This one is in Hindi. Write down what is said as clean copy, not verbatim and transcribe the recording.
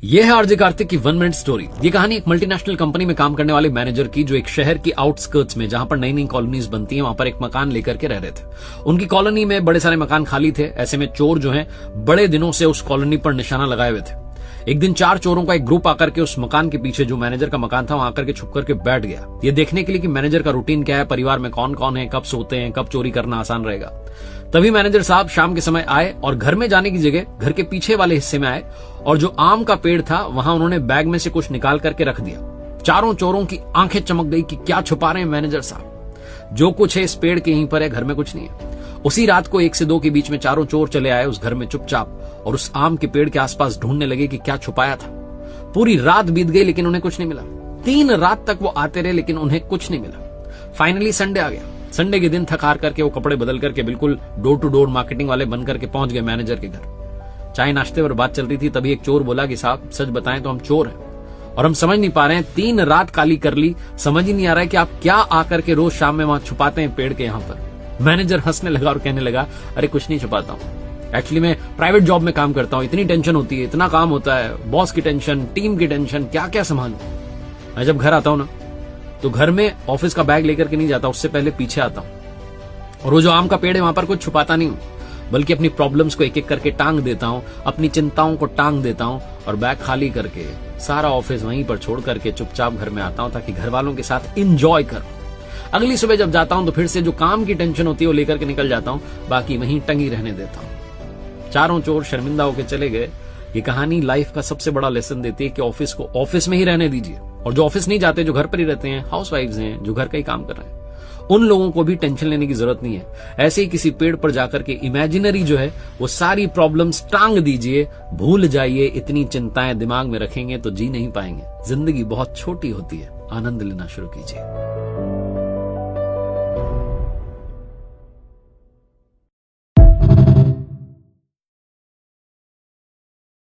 ये है आरजे कार्तिक की 1 मिनट स्टोरी। ये कहानी एक मल्टीनेशनल कंपनी में काम करने वाले मैनेजर की, जो एक शहर की आउटस्कर्ट्स में, जहां पर नई नई कॉलोनीज बनती हैं, वहां पर एक मकान लेकर के रह रहे थे। उनकी कॉलोनी में बड़े सारे मकान खाली थे। ऐसे में चोर जो हैं बड़े दिनों से उस कॉलोनी पर निशाना लगाए हुए थे। एक दिन 4 चोरों का एक ग्रुप आकर के उस मकान के पीछे, जो मैनेजर का मकान था, वहां आकर के छुप करके बैठ गया, ये देखने के लिए कि मैनेजर का रूटीन क्या है, परिवार में कौन कौन है, कब सोते हैं, कब चोरी करना आसान रहेगा। तभी मैनेजर साहब शाम के समय आए और घर में जाने की जगह घर के पीछे वाले हिस्से में आए और जो आम का पेड़ था वहां उन्होंने बैग में से कुछ निकाल करके रख दिया। चारों चोरों की आंखें चमक गई कि क्या छुपा रहे हैं मैनेजर साहब, जो कुछ है इस पेड़ के यहीं पर है, घर में कुछ नहीं है। उसी रात को 1 से 2 के बीच में चारों चोर चले आए उस घर में चुपचाप और उस आम के पेड़ के आसपास ढूंढने लगे कि क्या छुपाया था। पूरी रात बीत गई लेकिन उन्हें कुछ नहीं मिला। 3 रात तक वो आते रहे लेकिन उन्हें कुछ नहीं मिला। फाइनली संडे आ गया। संडे के दिन थक हार करके वो कपड़े बदल करके बिल्कुल डोर टू डोर मार्केटिंग वाले बन करके पहुंच गए मैनेजर के घर। चाय नाश्ते पर बात चल रही थी, तभी एक चोर बोला कि साहब सच बताएं तो हम चोर हैं और हम समझ नहीं पा रहे हैं, 3 रात काली कर ली, समझ ही नहीं आ रहा है कि आप क्या आकर के रोज शाम में वहां छुपाते हैं पेड़ के यहाँ पर। मैनेजर हंसने लगा और कहने लगा, अरे कुछ नहीं छुपाता हूं, एक्चुअली मैं प्राइवेट जॉब में काम करता हूं, इतनी टेंशन होती है, इतना काम होता है, बॉस की टेंशन, टीम की टेंशन, क्या क्या संभालूं। मैं जब घर आता हूं ना तो घर में ऑफिस का बैग लेकर के नहीं जाता, उससे पहले पीछे आता हूं और वो जो आम का पेड़ है वहां पर कुछ छुपाता नहीं हूं, बल्कि अपनी प्रॉब्लम्स को एक एक करके टांग देता हूं, अपनी चिंताओं को टांग देता हूं और बैग खाली करके सारा ऑफिस वहीं पर छोड़ करके चुपचाप घर में आता हूं ताकि घर वालों के साथ एंजॉय करूं। अगली सुबह जब जाता हूं तो फिर से जो काम की टेंशन होती है वो लेकर के निकल जाता हूं, बाकी वहीं टंगी रहने देता हूं। चारों चोर शर्मिंदा होकर चले गए। ये कहानी लाइफ का सबसे बड़ा लेसन देती है कि ऑफिस को ऑफिस में ही रहने दीजिए, और जो ऑफिस नहीं जाते, जो घर पर ही रहते हैं, हाउसवाइफ्स हैं, जो घर का ही काम कर रहे हैं, उन लोगों को भी टेंशन लेने की जरूरत नहीं है। ऐसे ही किसी पेड़ पर जाकर के इमेजिनरी जो है वो सारी प्रॉब्लम्स टांग दीजिए, भूल जाइए। इतनी चिंताएं दिमाग में रखेंगे तो जी नहीं पाएंगे। जिंदगी बहुत छोटी होती है, आनंद लेना शुरू कीजिए।